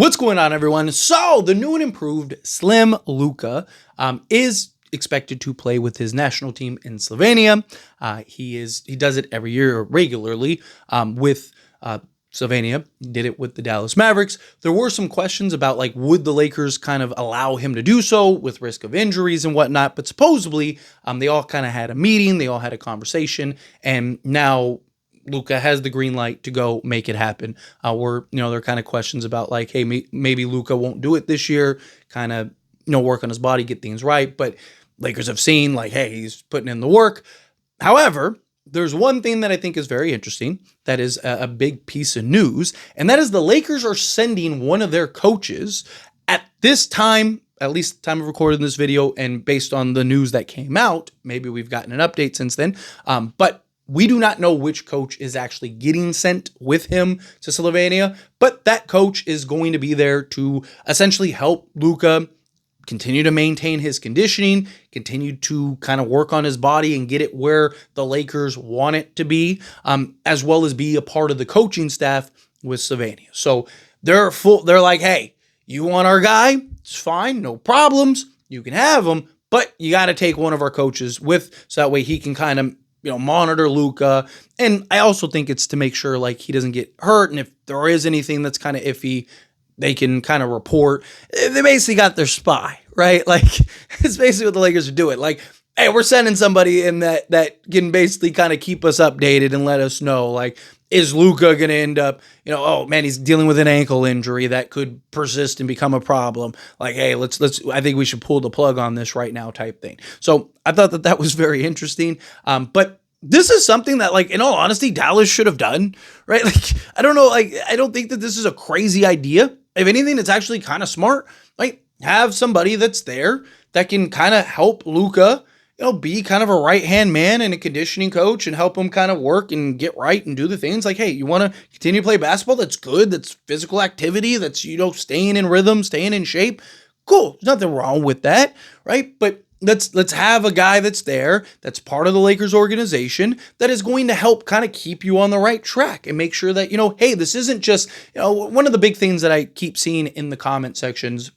What's going on, everyone? So the new and improved Slim Luka is expected to play with his national team in Slovenia. He does it every year regularly with Slovenia. He did it with the Dallas Mavericks. There were some questions about would the Lakers kind of allow him to do so with risk of injuries and whatnot, but supposedly they all kind of had a meeting, they all had a conversation, and now Luka has the green light to go make it happen. There are kind of questions about hey, maybe Luka won't do it this year, kind of, work on his body, get things right. But Lakers have seen hey, he's putting in the work. However, there's one thing that I think is very interesting. That is a big piece of news. And that is the Lakers are sending one of their coaches at this time, at least the time of recording this video, and based on the news that came out, maybe we've gotten an update since then. But we do not know which coach is actually getting sent with him to Slovenia, but that coach is going to be there to essentially help Luka continue to maintain his conditioning, continue to kind of work on his body and get it where the Lakers want it to be, as well as be a part of the coaching staff with Slovenia. So they're like, hey, you want our guy? It's fine, no problems. You can have him, but you got to take one of our coaches with, so that way he can kind of monitor Luka. And I also think it's to make sure he doesn't get hurt. And if there is anything that's kind of iffy, they can kind of report. They basically got their spy, right? It's basically what the Lakers are doing. Hey, we're sending somebody in that can basically kind of keep us updated and let us know, is Luka going to end up, oh man, he's dealing with an ankle injury that could persist and become a problem. Hey, I think we should pull the plug on this right now type thing. So I thought that was very interesting. But this is something that, in all honesty, Dallas should have done, right? I don't know, I don't think that this is a crazy idea. If anything, it's actually kind of smart. Have somebody that's there that can kind of help Luka, be kind of a right-hand man and a conditioning coach and help him kind of work and get right and do the things hey, you want to continue to play basketball? That's good. That's physical activity. That's, staying in rhythm, staying in shape. Cool. There's nothing wrong with that, right? But let's have a guy that's there, that's part of the Lakers organization, that is going to help kind of keep you on the right track and make sure that, hey, this isn't just, one of the big things that I keep seeing in the comment sections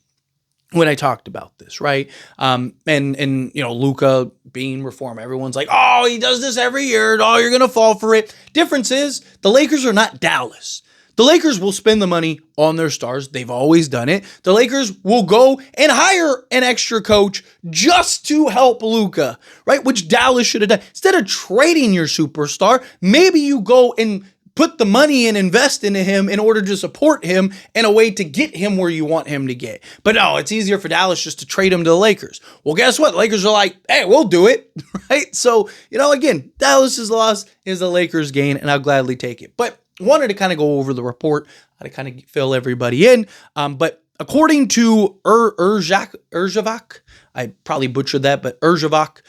when I talked about this, right? And Luka being reformed, everyone's like, oh, he does this every year. Oh, you're going to fall for it. Difference is the Lakers are not Dallas. The Lakers will spend the money on their stars. They've always done it. The Lakers will go and hire an extra coach just to help Luka, right? Which Dallas should have done. Instead of trading your superstar, maybe you go and put the money and invest into him in order to support him in a way to get him where you want him to get. But no, it's easier for Dallas just to trade him to the Lakers. Well, guess what? The Lakers are like, hey, we'll do it, right? So, again, Dallas's loss is the Lakers' gain, and I'll gladly take it. But wanted to kind of go over the report, how to kind of fill everybody in. But according to Erzavak, I probably butchered that, but Erzavak,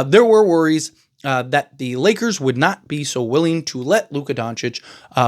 there were worries that the Lakers would not be so willing to let Luka Doncic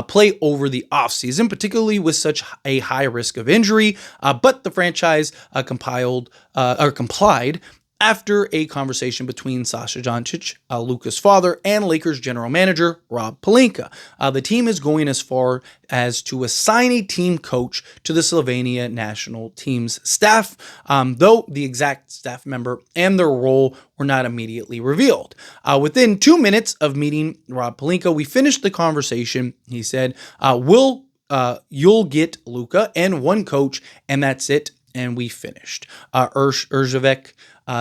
play over the offseason, particularly with such a high risk of injury. But the franchise complied after a conversation between Sasha Doncic, Luka's father, and Lakers general manager Rob Pelinka. The team is going as far as to assign a team coach to the Slovenia national team's staff, though the exact staff member and their role were not immediately revealed. Within 2 minutes of meeting Rob Pelinka, we finished the conversation. He said, you'll get Luka and one coach, and that's it. And we finished. Erzavek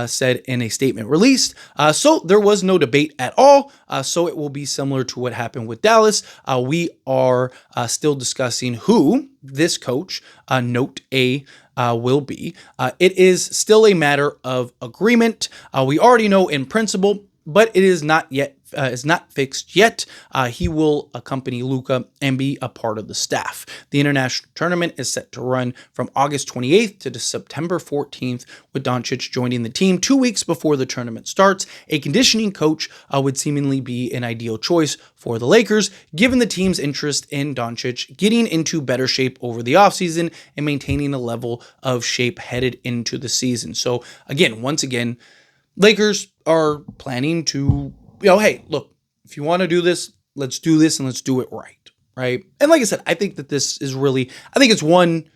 said in a statement released, so there was no debate at all, so it will be similar to what happened with Dallas. We are still discussing who this coach, note A, will be. It is still a matter of agreement. We already know in principle, but it is not fixed yet. He will accompany Luka and be a part of the staff. The international tournament is set to run from August 28th to September 14th, with Doncic joining the team 2 weeks before the tournament starts. A conditioning coach would seemingly be an ideal choice for the Lakers, given the team's interest in Doncic getting into better shape over the offseason and maintaining a level of shape headed into the season. So once again, Lakers are planning to, hey, look, if you want to do this, let's do this and let's do it right, right? And like I said, I think that this is really, I think it's one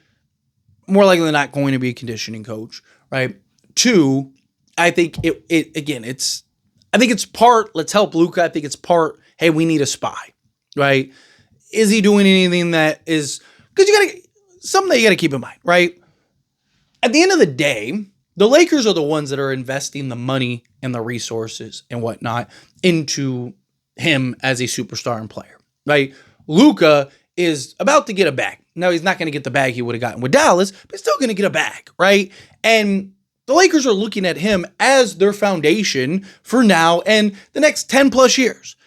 more likely than not going to be a conditioning coach, right? Two, I think I think it's part, let's help Luka. I think it's part, hey, we need a spy, right? Is he doing anything that is, because something that you got to keep in mind, right? At the end of the day, the Lakers are the ones that are investing the money and the resources and whatnot into him as a superstar and player, right? Luka is about to get a bag. Now, he's not going to get the bag he would have gotten with Dallas, but he's still going to get a bag, right? And the Lakers are looking at him as their foundation for now and the next 10 plus years,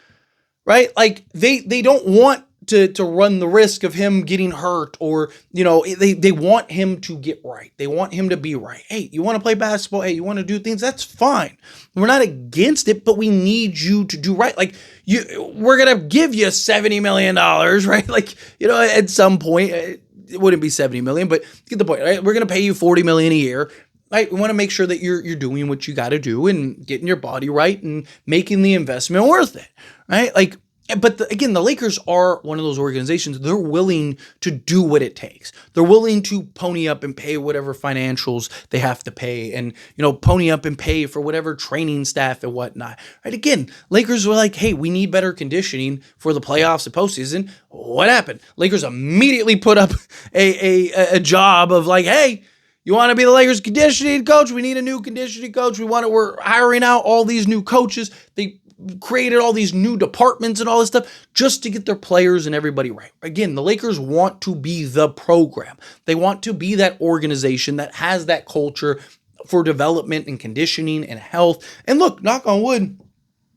right? Like they don't want to run the risk of him getting hurt, or, they want him to get right. They want him to be right. Hey, you want to play basketball? Hey, you want to do things? That's fine. We're not against it, but we need you to do right. Like we're going to give you $70 million, right? Like, at some point, it wouldn't be 70 million, but get the point, right? We're going to pay you 40 million a year. Right? We want to make sure that you're doing what you got to do and getting your body right and making the investment worth it, right? Like, but again, the Lakers are one of those organizations. They're willing to do what it takes. They're willing to pony up and pay whatever financials they have to pay, and pony up and pay for whatever training staff and whatnot. Right? Again, Lakers were like, hey, we need better conditioning for the playoffs and postseason. What happened? Lakers immediately put up a job of like, hey, you want to be the Lakers conditioning coach? We need a new conditioning coach. We're hiring out all these new coaches. They created all these new departments and all this stuff just to get their players and everybody right. Again, the Lakers want to be the program. They want to be that organization that has that culture for development and conditioning and health. And look, knock on wood,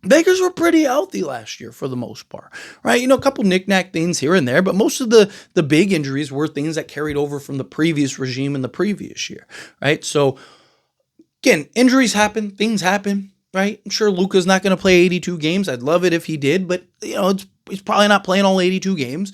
Lakers were pretty healthy last year for the most part, right? A couple knick-knack things here and there, but most of the big injuries were things that carried over from the previous regime in the previous year, right? So, again, injuries happen, things happen, right? I'm sure Luka's not going to play 82 games. I'd love it if he did, but, he's probably not playing all 82 games.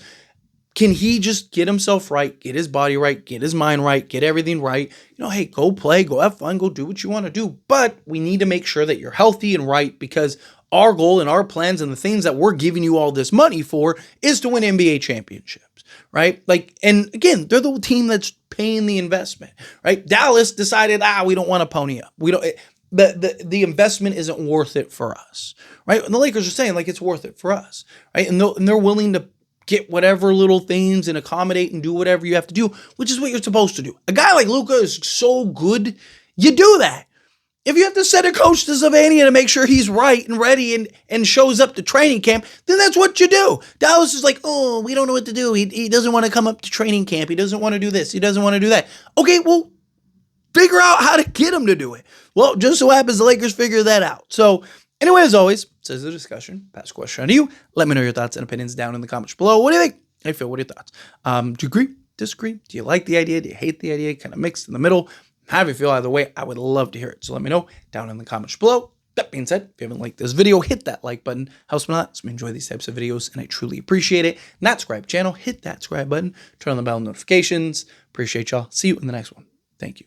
Can he just get himself right, get his body right, get his mind right, get everything right? Hey, go play, go have fun, go do what you want to do. But we need to make sure that you're healthy and right, because our goal and our plans and the things that we're giving you all this money for is to win NBA championships, right? Like, and again, they're the team that's paying the investment, right? Dallas decided, we don't want to pony up. We don't. The investment isn't worth it for us, right? And the Lakers are saying like it's worth it for us, right? And they're willing to get whatever little things and accommodate and do whatever you have to do, which is what you're supposed to do. A guy like Luka is so good, you do that. If you have to send a coach to Slovenia to make sure he's right and ready and shows up to training camp, then that's what you do. Dallas is like, oh, we don't know what to do. He doesn't want to come up to training camp. He doesn't want to do this. He doesn't want to do that. Okay, well, figure out how to get him to do it. Well, just so happens the Lakers figure that out. So anyway, as always, this is a discussion. Pass a question on to you. Let me know your thoughts and opinions down in the comments below. What do you think? How you feel? What are your thoughts? Do you agree? Disagree? Do you like the idea? Do you hate the idea? Kind of mixed in the middle? How do you feel either way? I would love to hear it. So let me know down in the comments below. That being said, if you haven't liked this video, hit that like button. Helps me a lot. Helps me enjoy these types of videos, and I truly appreciate it. Not subscribe channel, hit that subscribe button. Turn on the bell notifications. Appreciate y'all. See you in the next one. Thank you.